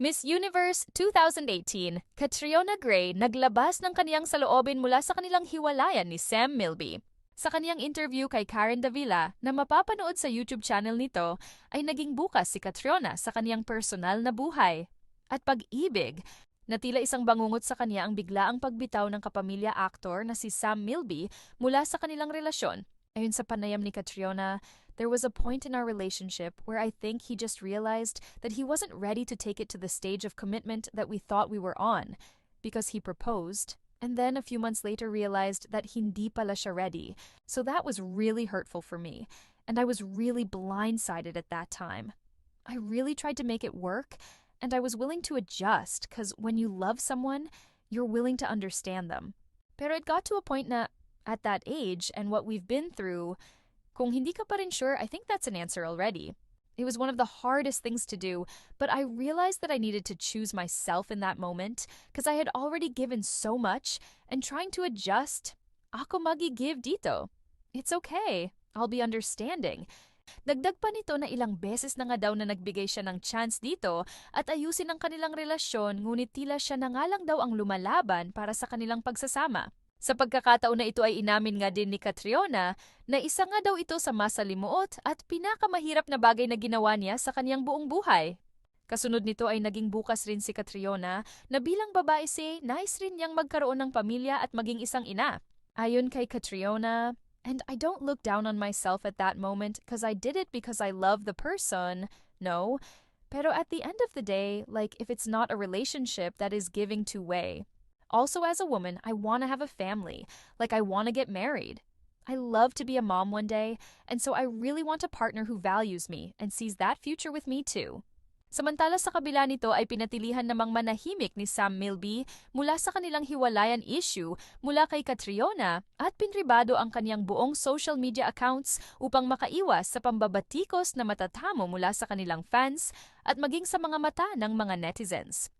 Miss Universe 2018, Catriona Gray naglabas ng kaniyang saloobin mula sa kanilang hiwalayan ni Sam Milby. Sa kaniyang interview kay Karen Davila na mapapanood sa YouTube channel nito, ay naging bukas si Catriona sa kaniyang personal na buhay at pag-ibig, na tila isang bangungot sa kaniya ang biglaang pagbitaw ng kapamilya actor na si Sam Milby mula sa kanilang relasyon. Ayon sa panayam ni Catriona, there was a point in our relationship where I think he just realized that he wasn't ready to take it to the stage of commitment that we thought we were on, because he proposed, and then a few months later realized that hindi pala siya ready. So that was really hurtful for me, and I was really blindsided at that time. I really tried to make it work, and I was willing to adjust, because when you love someone, you're willing to understand them. Pero it got to a point na, at that age and what we've been through, kung hindi ka pa rin sure, I think that's an answer already. It was one of the hardest things to do, but I realized that I needed to choose myself in that moment because I had already given so much, and trying to adjust, ako magi-give dito. It's okay. I'll be understanding. Dagdag pa nito na ilang beses na nga daw na nagbigay siya ng chance dito at ayusin ang kanilang relasyon, ngunit tila siya na nga lang daw ang lumalaban para sa kanilang pagsasama. Sa pagkakataon na ito ay inamin nga din ni Catriona na isa nga daw ito sa masalimuot at pinakamahirap na bagay na ginawa niya sa kanyang buong buhay. Kasunod nito ay naging bukas rin si Catriona na bilang babae nais rin niyang magkaroon ng pamilya at maging isang ina. Ayon kay Catriona, "And I don't look down on myself at that moment because I did it because I love the person. No. Pero at the end of the day, like if it's not a relationship that is giving two-way. Also, as a woman, I want to have a family. Like, I want to get married. I love to be a mom one day, and so I really want a partner who values me and sees that future with me too." Samantala sa kabila nito ay pinatilihan namang manahimik ni Sam Milby mula sa kanilang hiwalayan issue mula kay Catriona at pinribado ang kaniyang buong social media accounts upang makaiwas sa pambabatikos na matatamo mula sa kanilang fans at maging sa mga mata ng mga netizens.